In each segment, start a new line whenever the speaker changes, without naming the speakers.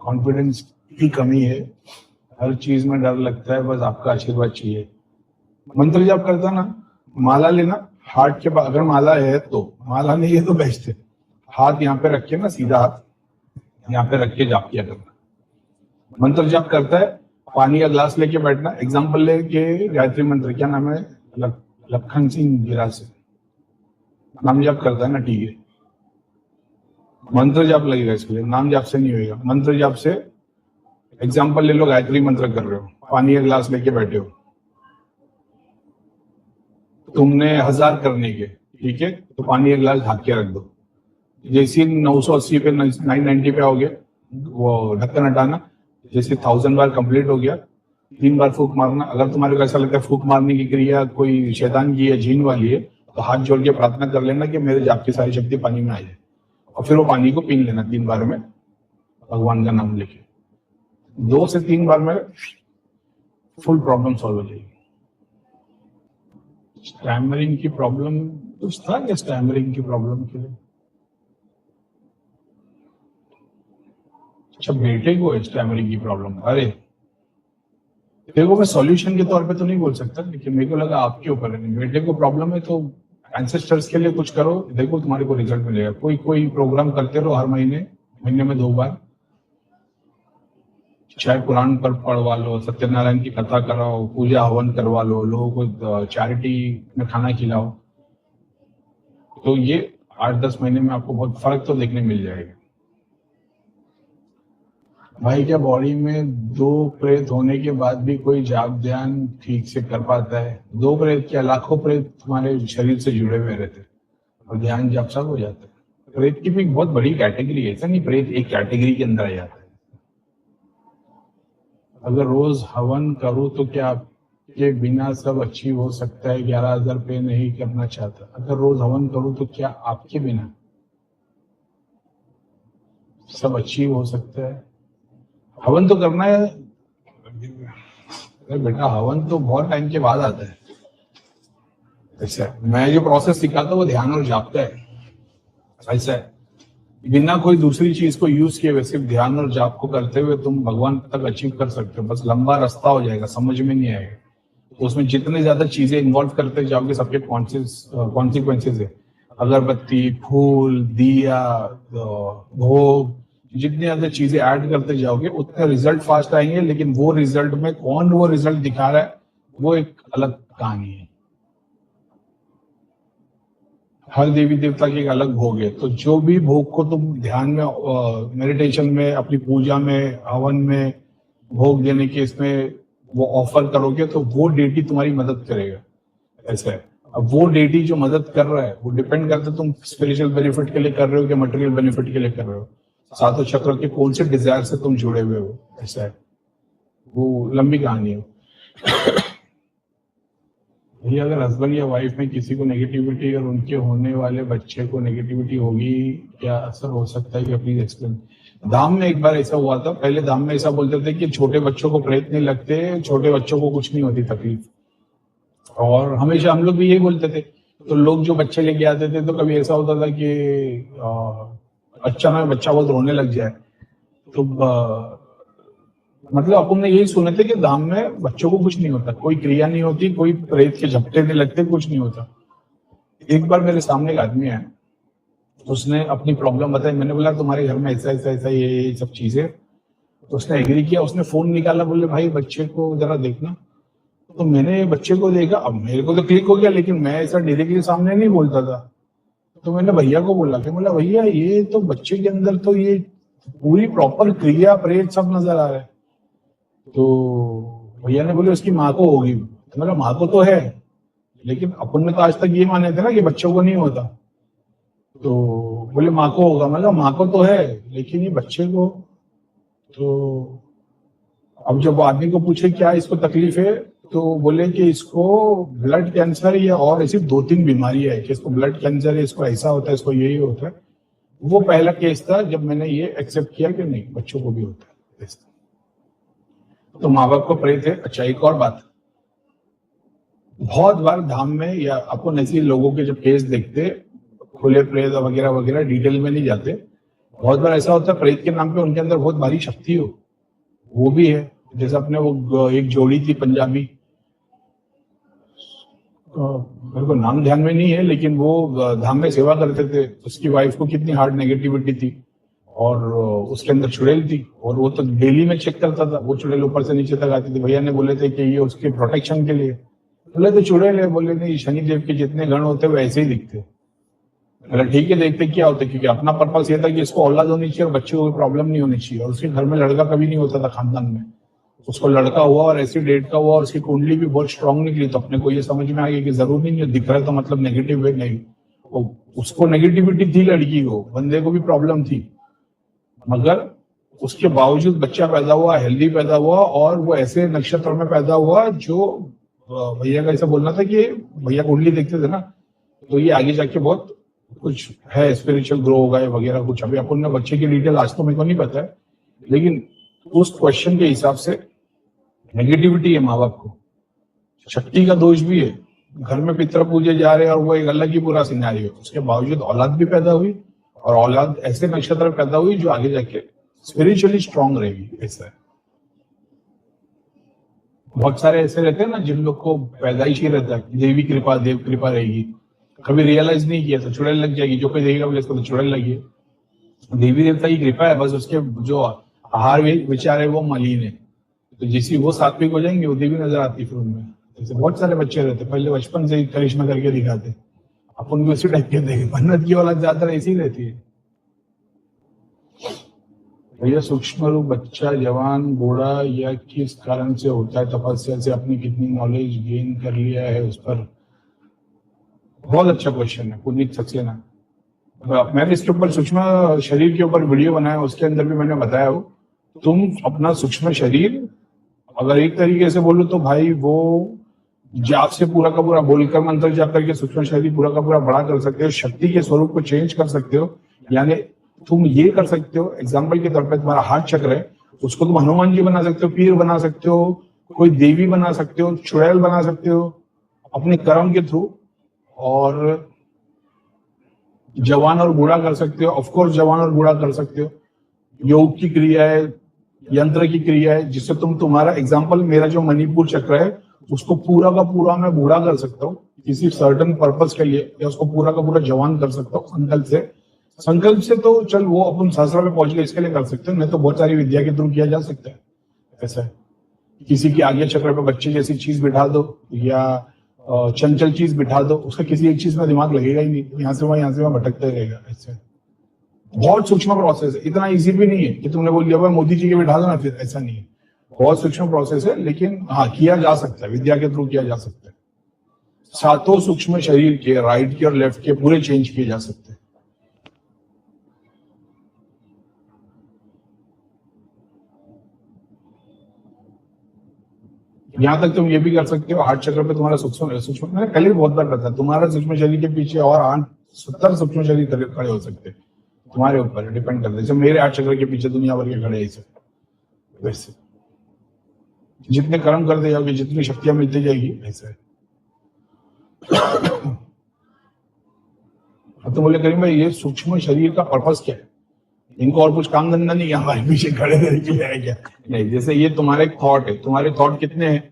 Confidence की कमी है, हर चीज में डर लगता है, बस आपका आशीर्वाद चाहिए। मंत्र जप करता ना, माला लेना, हार्ट के पास, अगर माला है तो, माला नहीं है तो बेस्ट है। हाथ यहाँ पे रख के ना, सीधा हाथ यहाँ पे रख के जाप किया करना। मंत्र जाप करता है, पानी का ग्लास लेके बैठना। एग्जाम्पल लेके गायत्री मंत्र, क्या नाम है, लखन सिंह गिरा से नाम जाप करता है ना, ठीक है। मंत्र जाप लगेगा इसके लिए, नाम जाप से नहीं होगा। मंत्र जाप से एग्जाम्पल ले लो, गायत्री मंत्र कर रहे हो, पानी का ग्लास लेके बैठे हो, तुमने 1000 करने के, ठीक है, तो पानी का ग्लास ढक के रख दो। जैसे 980 पे 990 पे आओगे, वो ढक्कन हटाना। जैसे 1000 बार कंप्लीट हो गया, 3 बार फूक मारना। अगर तुम्हारे को ऐसा लगता है फूक मारने की क्रिया कोई शैतान की या जीन वाली है, तो हाथ जोड़ के प्रार्थना कर लेना कि मेरे जाप की सारी शक्ति पानी में आ जाए, और फिर वो पानी को पी लेना 3 बार में, भगवान का नाम लेके। 2 से 3 बार में फुल प्रॉब्लम सॉल्व हो जाएगी। स्टैमरिंग की प्रॉब्लम कुछ था क्या? स्टैमरिंग की प्रॉब्लम के लिए अच्छा, बेटे को है स्टैमरिंग की प्रॉब्लम। अरे देखो, मैं सॉल्यूशन के तौर पे तो नहीं बोल सकता, लेकिन मेरे को लगा आपके ऊपर है। बेटे को प्रॉब्लम है तो एंसेस्टर्स के लिए कुछ करो, देखो तुम्हारे को रिजल्ट मिलेगा। कोई प्रोग्राम करते रहो, हर महीने में 2 बार, चाहे पुराण पर पढ़वा लो, सत्यनारायण की कथा कराओ, पूजा हवन करवा लो, लोगों को चैरिटी में खाना खिलाओ, तो ये 8-10 महीने में आपको बहुत फर्क तो देखने मिल जाएगा। भाई, क्या बॉडी में 2 प्रेत होने के बाद भी कोई जाप ध्यान ठीक से कर पाता है? 2 प्रेत क्या, लाखों प्रेत तुम्हारे शरीर से जुड़े हुए रहते हैं और ध्यान जाप सब हो जाता है। प्रेत की भी बहुत बड़ी कैटेगरी है, ऐसा नहीं प्रेत एक कैटेगरी के अंदर आ जाता है। अगर रोज हवन करूं तो क्या आपके बिना सब अचीव हो सकता है? 11,000 पे नहीं करना चाहता। अगर रोज हवन करूं तो क्या आपके बिना सब अचीव हो सकता है? हवन तो करना है। अरे बेटा, हवन तो बहुत टाइम के बाद आता है। ऐसा है, मैं जो प्रोसेस सिखाता हूँ वो ध्यान और जाप का है। ऐसा है, बिना कोई दूसरी चीज को यूज किए हुए सिर्फ ध्यान और जाप को करते हुए तुम भगवान तक अचीव कर सकते हो। बस लंबा रास्ता हो जाएगा, समझ में नहीं आएगा। तो उसमें जितने ज्यादा चीजें इन्वॉल्व करते जाओगे, सबके कॉन्सिक्वेंसेज है। अगरबत्ती, फूल, दिया, भोग, जितनी ज्यादा चीजें ऐड करते जाओगे उतने रिजल्ट फास्ट आएंगे। लेकिन वो रिजल्ट में कौन वो रिजल्ट दिखा रहा है, वो एक अलग कहानी है। हर देवी देवता की एक अलग भोग है। तो जो भी भोग को तुम ध्यान में, मेडिटेशन में, अपनी पूजा में, हवन में भोग देने के इसमें वो ऑफर करोगे, तो वो डेटी तुम्हारी मदद करेगा। ऐसा है। अब वो डेटी जो मदद कर रहा है वो डिपेंड करता है तुम स्पिरिचुअल बेनिफिट के लिए कर रहे हो कि मटेरियल बेनिफिट के लिए कर रहे हो। सातों चक्र के कौन से डिजायर से तुम जुड़े हुए हो। ऐसा है, वो लंबी कहानी है। भैया, अगर हस्बैंड या वाइफ में किसी को नेगेटिविटी और उनके होने वाले बच्चे को नेगेटिविटी होगी, क्या असर हो सकता है? क्या प्लीज एक्सप्लेन। धाम में एक बार ऐसा हुआ था। पहले धाम में ऐसा बोलते थे कि छोटे बच्चों को प्रेत नहीं लगते, छोटे बच्चों को कुछ नहीं होती तकलीफ, और हमेशा हम लोग भी यही बोलते थे। तो लोग जो बच्चे लेके आते थे, तो कभी ऐसा होता था कि अचानक बच्चा बहुत रोने लग जाए, तो मतलब अपन ने यही सुने थे कि धाम में बच्चों को कुछ नहीं होता, कोई क्रिया नहीं होती, कोई प्रेत के झपटे नहीं लगते, कुछ नहीं होता। एक बार मेरे सामने एक आदमी आया, उसने अपनी प्रॉब्लम बताई। मैंने बोला तुम्हारे घर में ऐसा ऐसा ऐसा ये सब चीजें, तो उसने एग्री किया। उसने फोन निकाला, बोले भाई बच्चे को जरा देखना। तो मैंने बच्चे को देखा। अब मेरे को तो क्लिक हो गया, लेकिन मैं ऐसा डायरेक्टली सामने नहीं बोलता था। तो मैंने भैया को बोला कि बोला भैया, ये तो बच्चे के अंदर तो ये पूरी प्रॉपर क्रिया प्रेत सब नजर आ रहा है। तो भैया ने बोले उसकी माँ को होगी। तो मेरा माँ को तो है, लेकिन अपन ने तो आज तक ये माने थे ना कि बच्चों को नहीं होता। तो बोले माँ को होगा। मतलब माँ को तो है, लेकिन ये बच्चे को। तो अब जब आदमी को पूछे क्या इसको तकलीफ है, तो बोले कि इसको ब्लड कैंसर या और ऐसी 2-3 बीमारियां है, कि इसको ब्लड कैंसर है, इसको ऐसा होता है, इसको यही होता है। वो पहला केस था जब मैंने ये एक्सेप्ट किया कि नहीं, बच्चों को भी होता है। तो माँ बाप को प्रेत है। अच्छा, एक और बात, बहुत बार धाम में या अपन ऐसे लोगों के जब केस देखते, खुले प्रेत वगैरह वगैरह, डिटेल में नहीं जाते, बहुत बार ऐसा होता है प्रेत के नाम पे उनके अंदर बहुत भारी शक्ति हो, वो भी है। जैसे अपने वो एक जोड़ी थी पंजाबी, मेरे को नाम ध्यान में नहीं है, लेकिन वो धाम में सेवा करते थे। उसकी वाइफ को कितनी हार्ड नेगेटिविटी थी और उसके अंदर चुड़ैल थी, और वो तो डेली में चेक करता था, वो चुड़ैल ऊपर से नीचे तक आती थी। भैया ने बोले थे कि ये उसके प्रोटेक्शन के लिए। बोले तो चुड़ैल है, बोले नहीं, शनिदेव के जितने गण होते हैं वैसे ही दिखते। बोला ठीक है, देखते क्या होता है, क्योंकि अपना पर्पस ये था कि इसको औलाद होनी चाहिए और बच्चे को कोई प्रॉब्लम नहीं होनी चाहिए। और उसके घर में लड़का कभी नहीं होता था खानदान में, उसको लड़का हुआ और ऐसी डेट का हुआ और उसकी कुंडली भी बहुत स्ट्रांग निकली। तो अपने को ये समझ में आ गया कि जरूरी नहीं है दिख रहा है तो मतलब नेगेटिव है, नहीं। उसको नेगेटिविटी थी, लड़की को, बंदे को भी प्रॉब्लम थी, मगर उसके बावजूद बच्चा पैदा हुआ, हेल्दी पैदा हुआ, और वो ऐसे नक्षत्र में पैदा हुआ जो भैया का ऐसा बोलना था कि भैया कुंडली देखते थे ना, तो ये आगे जाके बहुत कुछ है, स्पिरिचुअल ग्रो होगा वगैरह कुछ। अभी अपन ने बच्चे की डिटेल आज तो मेरे को नहीं पता है, लेकिन उस क्वेश्चन के हिसाब से नेगेटिविटी है माँ बाप को, शक्ति का दोष भी है। घर में पितर पूजे जा रहे हैं और वो एक अलग ही पूरा सिनारी है, उसके बावजूद औलाद भी पैदा हुई, और औलाद ऐसे नक्षत्र पैदा हुई जो आगे जाके स्पिरिचुअली स्ट्रांग रहेगी। ऐसा है, बहुत सारे ऐसे रहते हैं ना जिन लोग को पैदाइश ही रहता है, देवी कृपा, देव कृपा रहेगी, कभी रियलाइज नहीं किया तो चुड़ैल लग जाएगी। जो कोई देखेगा बोले इसको तो चुड़ैल लगी है, देवी देवता की कृपा है, बस उसके जो आहार विचार है वो मलिन है। तो जैसी वो सात्विक हो जाएंगे वो देवी नजर आती फिर उनमें। जैसे बहुत सारे बच्चे रहते पहले बचपन से ही करिश्मा करके दिखाते, अपन भी उसी टाइप के देखे। मन्नत की औलाद ज्यादातर ऐसी रहती है। भैया सूक्ष्म रूप बच्चा जवान बूढ़ा या किस कारण से होता है? तपस्या से आपने कितनी नॉलेज गेन कर लिया है उस पर? बहुत अच्छा क्वेश्चन है पुनीत सक्सेना। मैंने इसके ऊपर सूक्ष्म शरीर के ऊपर वीडियो बनाया, उसके अंदर भी मैंने बताया हो, तुम अपना सूक्ष्म शरीर अगर एक तरीके से बोलो तो भाई वो जाप से पूरा का पूरा बोलकर मंत्र जाप करके सूक्ष्म शरीर पूरा का पूरा बड़ा कर सकते हो, शक्ति के स्वरूप को चेंज कर सकते हो। यानी तुम ये कर सकते हो, एग्जाम्पल के तौर पर तुम्हारा हार्ट चक्र है, उसको तुम हनुमान जी बना सकते हो, पीर बना सकते हो, कोई देवी बना सकते हो, चुड़ैल बना सकते हो अपने कर्म के थ्रू, और जवान और बूढ़ा कर सकते हो। ऑफकोर्स जवान और बूढ़ा कर सकते हो, योग की क्रिया है, यंत्र की क्रिया है, जिससे तुम तुम्हारा एग्जाम्पल मेरा जो मणिपुर चक्र है उसको पूरा का पूरा मैं बूढ़ा कर सकता हूँ किसी सर्टन पर्पस के लिए, या उसको पूरा का पूरा जवान कर सकता हूँ संकल्प से। संकल्प से तो चल वो अपन सहस्रा में पहुंच गए, इसके लिए कर सकते हो, नहीं तो बहुत सारी विद्या के थ्रू किया जा सकता है। ऐसा है, किसी की आगे चक्र पे बच्चे जैसी चीज बिठा दो या चंचल चीज बिठा दो, उसका किसी एक चीज में दिमाग लगेगा ही नहीं, यहाँ से वहां भटकता रहेगा। ऐसे बहुत सूक्ष्म प्रोसेस है, इतना इजी भी नहीं है कि तुमने बोल दिया भाई मोदी जी के बिठा दो ना, फिर ऐसा नहीं है, बहुत सूक्ष्म प्रोसेस है। लेकिन हाँ, किया जा सकता है, विद्या के थ्रू किया जा सकता है। सातों सूक्ष्म शरीर के राइट के और लेफ्ट के पूरे चेंज किए जा सकते हैं। यहां तक तुम ये भी कर सकते हो, हार्ट चक्र पे तुम्हारा सूक्ष्म मैंने पहले भी बहुत बार बताया, तुम्हारा सूक्ष्म शरीर के पीछे और 8-70 सूक्ष्म शरीर खड़े हो सकते हैं, तुम्हारे ऊपर डिपेंड करते हैं। जैसे मेरे हार्ट चक्र के पीछे दुनिया भर के खड़े ऐसे, वैसे जितने कर्म करते जाओगे जितनी शक्तियां मिलती जाएगी ऐसे। अब तो बोले करीम भाई ये सूक्ष्म शरीर का पर्पस क्या है, इनको और कुछ काम धंधा नहीं है हमारे पीछे खड़े रहने के लिए है क्या? नहीं, जैसे ये तुम्हारे थॉट है, तुम्हारे थॉट कितने हैं,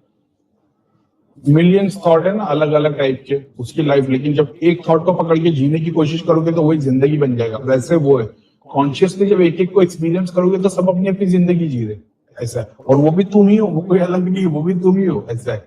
मिलियंस थॉट है ना अलग अलग टाइप के, उसकी लाइफ। लेकिन जब एक थॉट को पकड़ के जीने की कोशिश करोगे तो वही जिंदगी बन जाएगा। वैसे वो है कॉन्शियसली जब एक एक को एक्सपीरियंस करोगे तो सब अपनी अपनी जिंदगी जी रहे, ऐसा है। और वो भी तुम ही हो, वो कोई अलग नहीं है, वो भी तुम ही हो, ऐसा है।